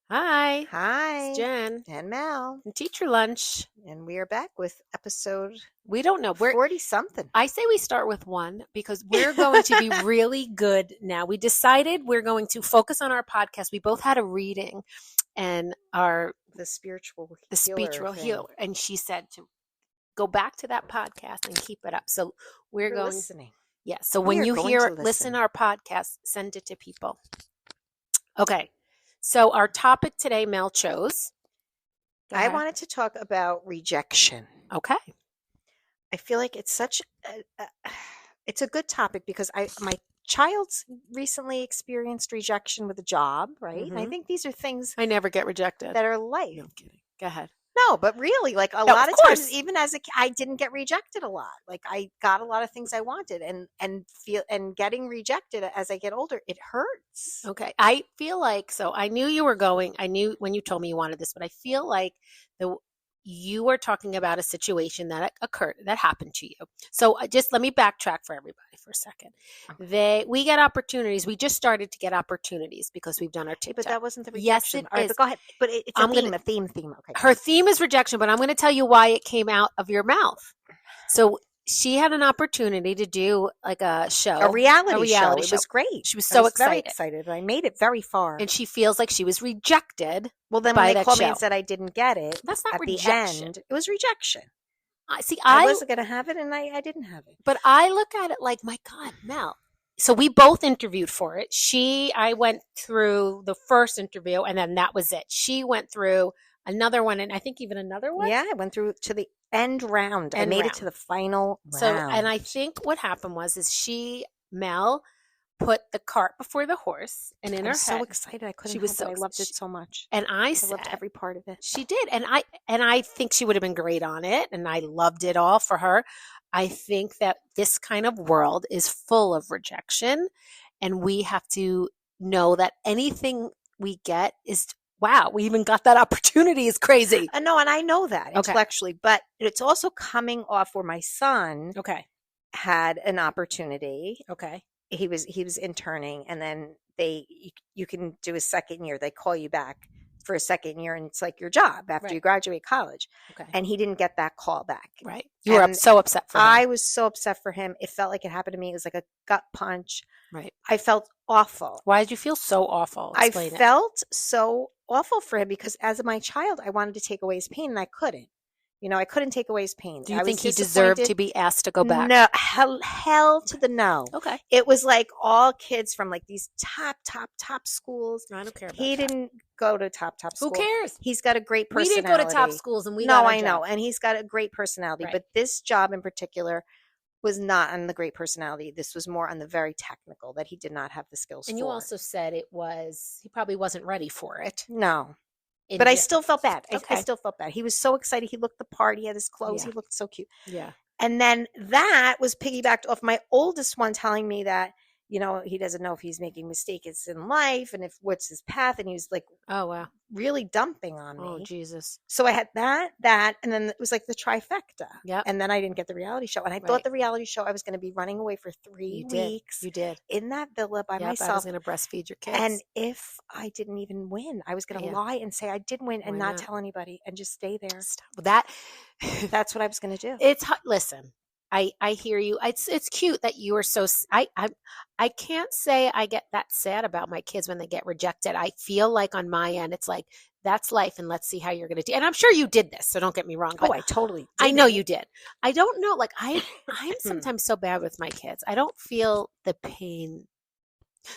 Hi, it's Hi, Jen and Mel, from Teacher Lunch. and we are back with episode We don't know. 40 something. I say we start with one because we're going to be really good now. We decided we're going to focus on our podcast. We both had a reading and The spiritual the healer spiritual thing. healer, and she said to go back to that podcast and keep it up. So we're going. Listening. Yeah. So We when are you going hear to listen listen. to our podcast, send it to people. Okay. So our topic today, Mel chose. Go I ahead. wanted to talk about rejection. Okay. I feel like it's it's a good topic because my child's recently experienced rejection with a job, right? And I Mhm. think these are things I never get rejected. that are life. No, I'm kidding. Go ahead. No, but really, like a No, lot of of times, course. even as I didn't get rejected a lot. Like I got a lot of things I wanted, and getting rejected as I get older, it hurts. Okay. I feel like, so I knew you were going, I knew when you told me you wanted this, but I feel like you were talking about a situation that occurred, that happened to you. So just let me backtrack for everybody for a second. We get opportunities. We just started to get opportunities because we've done our But TikTok. that wasn't the Yes, rejection. it All right, is. but go ahead. But it's I'm a gonna- theme. Okay. Her theme is rejection, but I'm going to tell you why it came out of your mouth. So she had an opportunity to do like a show, A reality show. It show. was great. She was I so was very excited. excited. I made it very far. And she feels like she was rejected. Well, then by when they that called me show. and said I didn't get it, That's not at rejection. the end, it was rejection. See, I wasn't going to have it, and I didn't have it. But I look at it like, my God, Mel. So we both interviewed for it. I went through the first interview, and then that was it. She went through another one, and I think even another one. Yeah, I went through to the end round. I made it to the final round. So, and I think what happened was, Mel put the cart before the horse, and in her head, so excited. I couldn't. She was so. I loved it so much, and I loved every part of it. She did, and I think she would have been great on it, and I loved it all for her. I think that this kind of world is full of rejection, and we have to know that anything we get is wow. We even got that opportunity is crazy. No, and I know that intellectually, but it's also coming off where my son had an opportunity. Okay. He was interning, and then you can do a second year. They call you back for a second year, and it's like your job after you graduate college. Okay. And he didn't get that call back. Right. You were so upset for him. I was so upset for him. It felt like it happened to me. It was like a gut punch. Right. I felt awful. Why did you feel so awful? Explain it. Felt so awful for him because as my child, I wanted to take away his pain, and I couldn't. I couldn't take away his pain. Do you think he deserved to be asked to go back? No, hell to the no. Okay. It was like all kids from like these top schools. I don't care about He didn't go to top school. Who cares? He's got a great personality. We didn't go to top schools, and we No, I know. And he's got a great personality. Right. But this job in particular was not on the great personality. This was more on the very technical, that he did not have the skills for. And you also said he probably wasn't ready for it. No. But I still felt bad. Okay. I still felt bad. He was so excited. He looked the part. He had his clothes. Yeah. He looked so cute. Yeah. And then that was piggybacked off my oldest one telling me that, he doesn't know if he's making mistakes in life and what's his path. And he was like, oh, wow, really dumping on me. Oh, Jesus. So I had that. And then it was like the trifecta. Yeah. And then I didn't get the reality show. And I thought the reality show, I was going to be running away for 3 weeks. You did. In that villa by myself. I was going to breastfeed your kids. And if I didn't even win, I was going to lie and say I did win and not tell anybody and just stay there. That's what I was going to do. Listen, I hear you. It's cute that you are so. I can't say I get that sad about my kids when they get rejected. I feel like on my end, it's like that's life, and let's see how you're going to do. And I'm sure you did this, so don't get me wrong. I totally did. I know you did. I don't know. Like I'm sometimes so bad with my kids. I don't feel the pain.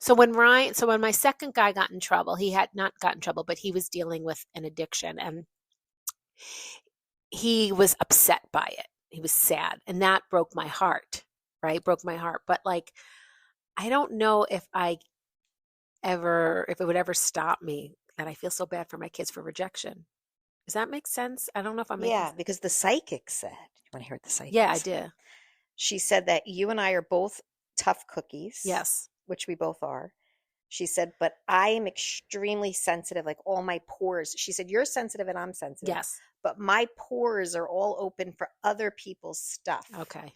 So when my second guy got in trouble, he had not gotten in trouble, but he was dealing with an addiction, and he was upset by it. He was sad, and that broke my heart, right? Broke my heart. But like, I don't know if it would ever stop me that I feel so bad for my kids for rejection. Does that make sense? I don't know if I'm making sense. Because the psychic said, you want to hear what the psychic Yeah, said? I did. She said that you and I are both tough cookies. Yes. Which we both are. She said, but I am extremely sensitive, like all my pores. She said, you're sensitive and I'm sensitive. Yes. But my pores are all open for other people's stuff. Okay.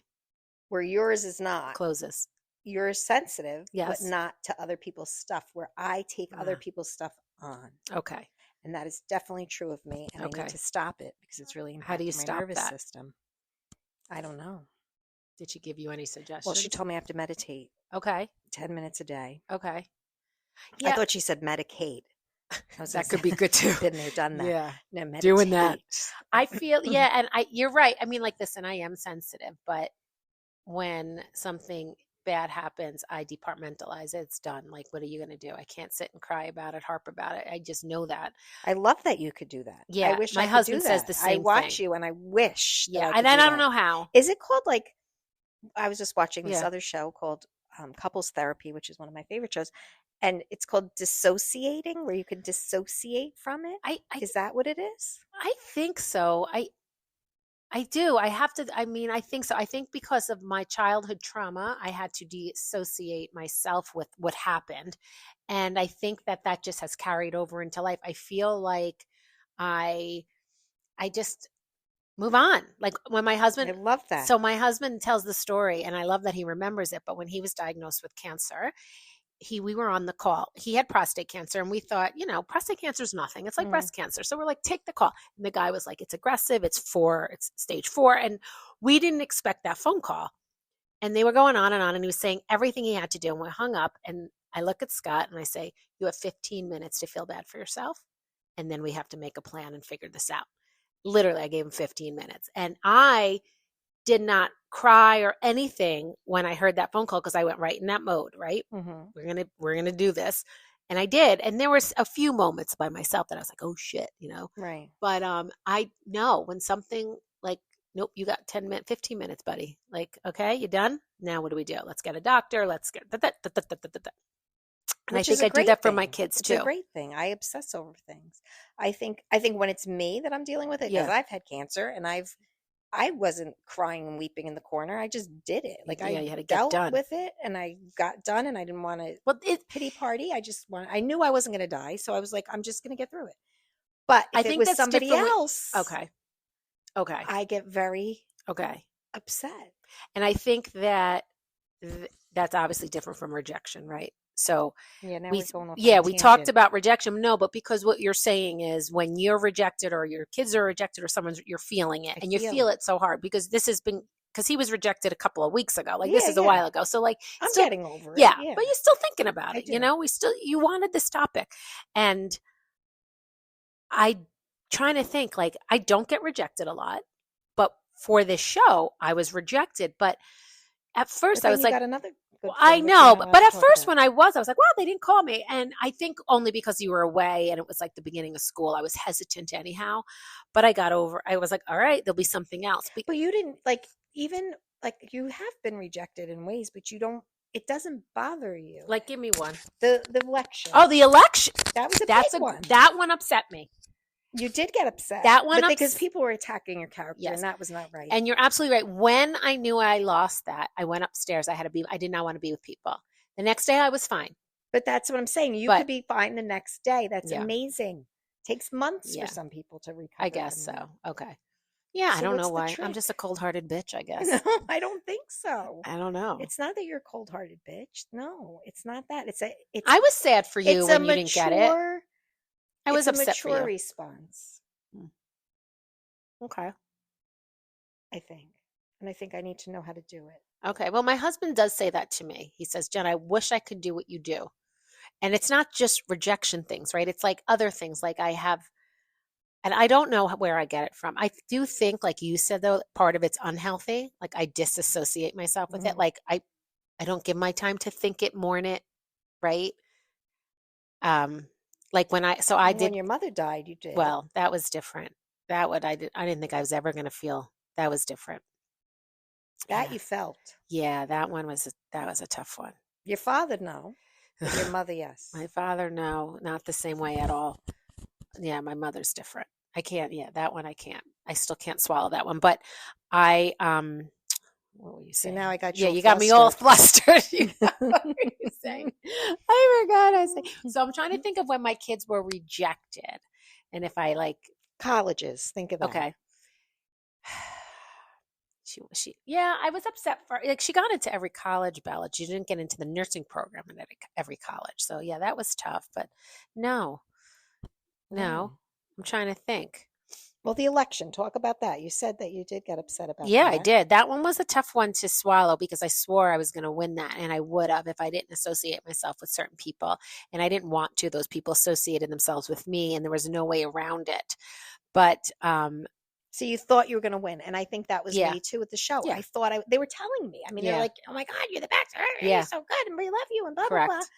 Where yours is not. Closes. You're sensitive, yes, but not to other people's stuff, where I take other people's stuff on. Okay. And that is definitely true of me. And I need Okay. to stop it because it's really How do you impacting my stop nervous that? system. I don't know. Did she give you any Well, she suggestions? told me I have to meditate Okay. 10 minutes a day. Okay. I Yeah, thought she said medicate. I was going that to could say, be good too. been there, done that. Yeah. No, Doing that. meditate. I feel, yeah, and you're right. I mean, like, listen, I am sensitive, but when something bad happens, I departmentalize it. It's done. Like, what are you going to do? I can't sit and cry about it, harp about it. I just know that. I love that you could do that. I Yeah. wish My I could do husband says that. the I same watch thing. you and I wish that Yeah. I And could I do don't that. know how. Is it called like, I was just watching this Yeah. other show called Couples Therapy, which is one of my favorite shows. And it's called dissociating, where you can dissociate from it. I, I, Is that what it is? I think so. I do. I have to, I mean, I think so. I think because of my childhood trauma, I had to dissociate myself with what happened. And I think that that just has carried over into life. I feel like I, I just move on. Like when my I husband, love that. so my husband tells the story and I love that he remembers it. But when he was diagnosed with cancer, we were on the call. He had prostate cancer and we thought, prostate cancer is nothing. It's like Mm, breast cancer. So we're like, take the call. And the guy was like, it's aggressive. It's stage 4. And we didn't expect that phone call. And they were going on and on. And he was saying everything he had to do. And we hung up. And I look at Scott and I say, you have 15 minutes to feel bad for yourself. And then we have to make a plan and figure this out. Literally, I gave him 15 minutes. And I did not cry or anything when I heard that phone call because I went right in that mode, right? mm-hmm. We're gonna do this. And I did. And there was a few moments by myself that I was like, oh shit. Right. But I know when something like, nope, you got 10 minutes, 15 minutes, buddy. Like, okay, you done? Now what do we do? Let's get a doctor. Let's get that. And I Which is think a I do great that for my thing. kids It's a too. great thing. I obsess over things. I think when it's me that I'm dealing with it, because Yeah. I've had cancer and I wasn't crying and weeping in the corner. I just did it. Like Yeah, I you had to get dealt done. with it and I got done and I didn't want to Well, pity party. I knew I wasn't going to die. So I was like, I'm just going to get through it. But I if it think was that's somebody different. else, Okay. Okay. I get very Okay. upset. And I think that that's obviously different from rejection, right? So Yeah, now we we're going off on a we talked tangent. about rejection. No, but because what you're saying is when you're rejected or your kids are rejected or someone's you're feeling it I and you feel feel it. it so hard because this has been because he was rejected a couple of weeks ago. Like this Yeah, is a yeah. while ago. So like I'm still getting over it. yeah, Yeah, but you're still thinking about I it, do. you wanted this topic. And I trying to think like I don't get rejected a lot, but for this show, I was rejected. But at first But I then was you like, got another good well, I friend that you're know, not allowed but to at talk first about. when I was like, wow, they didn't call me. And I think only because you were away and it was like the beginning of school, I was hesitant anyhow. But I was like, all right, there'll be something else. But you didn't like even like you have been rejected in ways, but you don't. It doesn't bother you. Like, give me one. The election. Oh, the election. That was a That's big one. That one upset me. You did get upset. That one but because ups- people were attacking your character, Yes. and that was not right. And you're absolutely right. When I knew I lost that, I went upstairs. I did not want to be with people. The next day I was fine. But that's what I'm saying. You But- could be fine the next day. That's Yeah. amazing. Takes months Yeah. for some people to recover. I guess from so. that. Okay. Yeah, I So don't what's know the why. I'm trick? just a cold-hearted bitch, I guess. No, I don't think so. I don't know. It's not that you're a cold-hearted bitch. No, it's not that. It's I was sad for you it's when a you didn't get it. I was it's a upset for mature you. response, Okay. I think. And I think I need to know how to do it. Okay. Well, my husband does say that to me. He says, Jen, I wish I could do what you do. And it's not just rejection things, right? It's like other things. Like I have, and I don't know where I get it from. I do think, like you said, though, part of it's unhealthy. Like I disassociate myself with it. Mhm. Like I don't give my time to think it, mourn it, right? Like when I did. When your mother died, you did. Well, that was different. I didn't think I was ever going to feel. That was different. that Yeah. you felt. Yeah, that was a tough one. Your father, no. But your mother, yes. My father, no, not the same way at all. Yeah, my mother's different. I can't. Yeah, that one I can't. I still can't swallow that one. But I what were you See, saying? now I got you Yeah, all you got me all flustered. What were you saying? I forgot. I say. So I'm trying to think of when my kids were rejected, and if I like. Colleges, think of that. Okay. Yeah, I was upset for like she got into every college ballot. She didn't get into the nursing program in every college. So yeah, that was tough. But no, No. Oh. I'm trying to think. Well, the election, talk about that. You said that you did get upset about Yeah, I that. did. That one was a tough one to swallow because I swore I was going to win that, and I would have if I didn't associate myself with certain people. And I didn't want to. Those people associated themselves with me, and there was no way around it. But So you thought you were going to win, and I think that was yeah, me too with the show. yeah, I thought they were telling me. I mean, they're yeah, like, "Oh my God, you're the best! You're yeah, so good, and we love you," and blah blah blah. correct.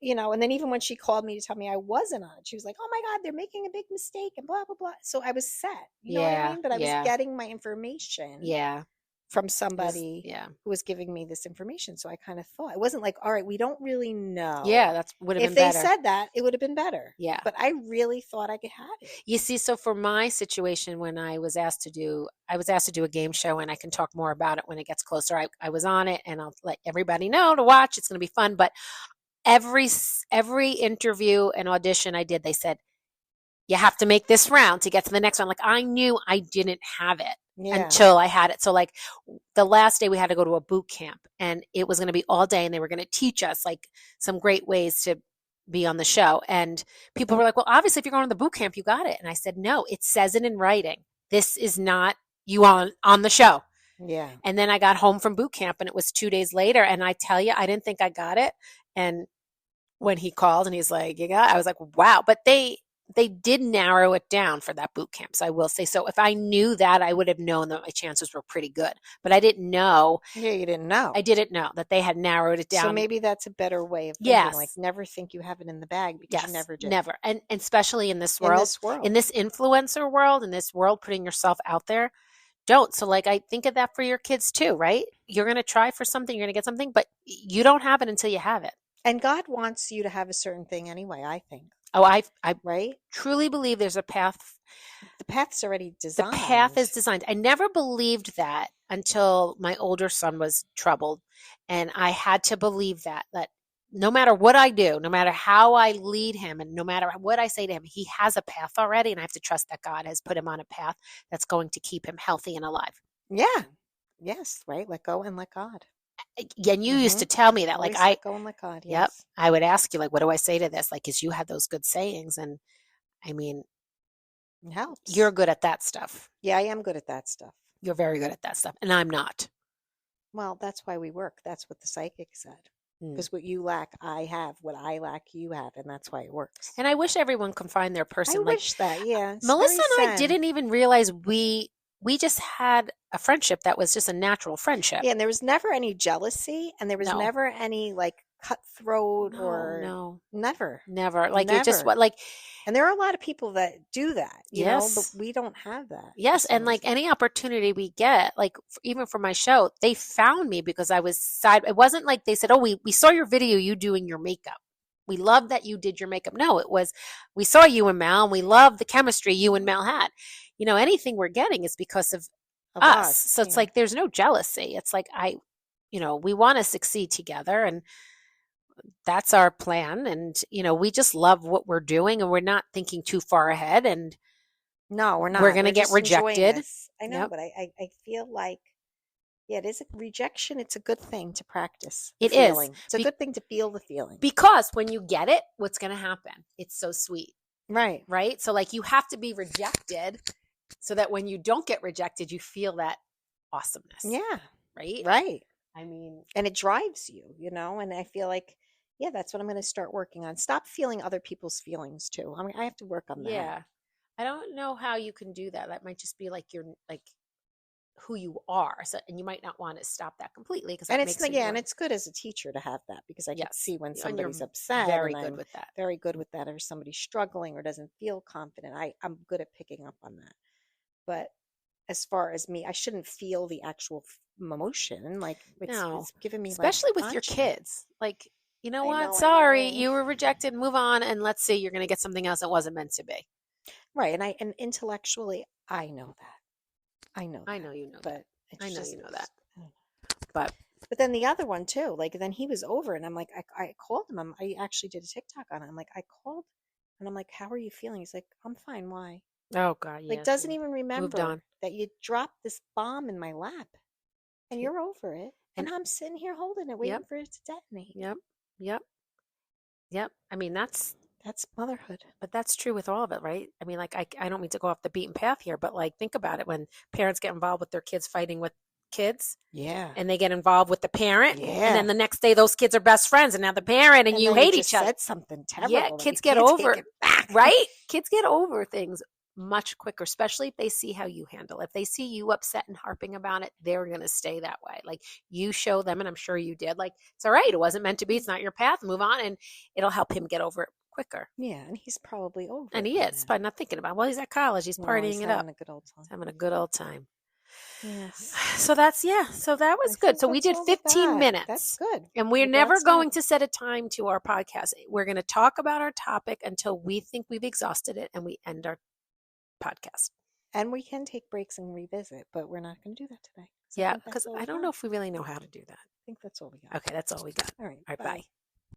And then even when she called me to tell me I wasn't on, she was like, "Oh my God, they're making a big mistake," and blah blah blah. So I was set. You know what I Yeah, mean? But I was yeah, getting my information yeah. from It was, somebody yeah, who was giving me this information. So I kind of thought it wasn't like, all right, we don't really know. yeah. That's would have If been they better. said that, it would have been better. Yeah. But I really thought I could have it. You see, so for my situation, when I was asked to do a game show, and I can talk more about it when it gets closer. I was on it, and I'll let everybody know to watch. It's going to be fun. But every interview and audition I did, they said you have to make this round to get to the next one. Like I knew I didn't have it Yeah. until I had it. So like the last day we had to go to a boot camp, and it was going to be all day, and they were going to teach us like some great ways to be on the show. And people were like, well, obviously if you're going to the boot camp, you got it. And I said, no, it says it in writing. This is not you on the show. Yeah. And then I got home from boot camp, and it was 2 days later. And I tell you, I didn't think I got it. And when he called and he's like, you got it, I was like, wow. But they did narrow it down for that boot camp. So I will say, so if I knew that, I would have known that my chances were pretty good. But I didn't know. Yeah, you didn't know. I didn't know that they had narrowed it down. So maybe that's a better way of thinking. Yes. Like never think you have it in the bag because Yes, you never did. never. And especially in this In world, this world. in this influencer world, in this world, putting yourself out there, don't. So like I think of that for your kids too, right? You're going to try for something, you're going to get something, but you don't have it until you have it. And God wants you to have a certain thing anyway, I think. Oh, I Right? truly believe there's a path. The path's already The designed. path is designed. I never believed that until my older son was troubled. And I had to believe that no matter what I do, no matter how I lead him, and no matter what I say to him, he has a path already. And I have to trust that God has put him on a path that's going to keep him healthy and alive. Yeah. Yes, right. Let go and let God. And you used to tell me that, like, Always let go and let God. yep, Yes. I would ask you, like, what do I say to this? Like, because you had those good sayings. And I mean, It helps. you're good at that stuff. Yeah, I am good at that stuff. You're very good at that stuff. And I'm not. Well, that's why we work. That's what the psychic said. Mm. Because what you lack, I have. What I lack, you have. And that's why it works. And I wish everyone could find their I person. Like wish that, yeah. It's Melissa very and I zen. didn't even realize we just had a friendship that was just a natural friendship. Yeah, and there was never any jealousy, and there was No. never any like cutthroat or No, never. like it just Never. what like And there are a lot of people that do that, you know, but yes, we don't have that. for yes, some and like reason. any opportunity we get, like even for my show, they found me because I was side. It wasn't like they said, "Oh, we saw your video, you doing your makeup. We love that you did your makeup." No, it was we saw you and Mel, and we love the chemistry you and Mel had. You know, anything we're getting is because of Of us. So it's yeah. like there's no jealousy. It's like we want to succeed together, and that's our plan. And we just love what we're doing, and we're not thinking too far ahead. And No, we're not. we're going to We're get just enjoying rejected. this. I know, Yep. but I feel like, yeah, it is a rejection. It's a good thing to practice. It is. feeling. It's a good thing to feel the feeling. Because when you get it, what's going to happen? It's so sweet, Right. right? So like you have to be rejected so that when you don't get rejected, you feel that awesomeness. Yeah. Right? Right. I mean, And it drives you, and I feel like, yeah, that's what I'm going to start working on. Stop feeling other people's feelings too. I mean, I have to work on that. yeah. I don't know how you can do that. That might just be like you're like who you are. So, and you might not want to stop that completely because And that it's makes and it's good as a teacher to have that because I can yes. see when And you're somebody's upset. very and good I'm with that. very good with that, or somebody's struggling or doesn't feel confident. I'm good at picking up on that. But as far as me, I shouldn't feel the actual emotion. Like No. it's giving me Especially like with your punch. kids. Like, you know I what? know, I Sorry, know. you were rejected. Move on, and let's see. You're going to get something else that wasn't meant to be. Right. And intellectually, I know that. I know I that. know you know But that. it's I know just, you know that. I don't know. But But then the other one too, like then he was over, and I'm like, I called him. I actually did a TikTok on it. I'm like, I called, and I'm like, how are you feeling? He's like, I'm fine. Why? oh god, Like yes. doesn't you even moved remember on. that you dropped this bomb in my lap, and you're over it, and And I'm sitting here holding it, waiting yep, for it to detonate. yep, yep, yep. I mean, that's That's motherhood. But that's true with all of it, right? I mean, like, I don't mean to go off the beaten path here, but like, think about it when parents get involved with their kids fighting with kids Yeah. and they get involved with the parent. And Yeah. then the next day, those kids are best friends and now the parent and And you then you hate just each other. said something Yeah, terrible that you kids get can't take over, it back. right? Kids get over things much quicker, especially if they see how you handle it. If they see you upset and harping about it, they're going to stay that way. Like you show them, and I'm sure you did, like, it's all right. It wasn't meant to be. It's not your path. Move on. And it'll help him get over it quicker. Yeah, and he's probably over And it he by is, now. but not thinking about it. Well, he's at college. He's No, partying he's it having up. a good old time. He's having a good old time. Yes. So that's, yeah. So that was I good. think So we that's did all 15 that. minutes. That's good. And we're I'm glad never it's going good. to set a time to our podcast. We're going to talk about our topic until we think we've exhausted it and we end our podcast. And we can take breaks and revisit, but we're not going to do that today. Yeah, because I don't know if we really know how to do that. I think that's all we got. Okay, that's all we got. All right. All right, bye. bye.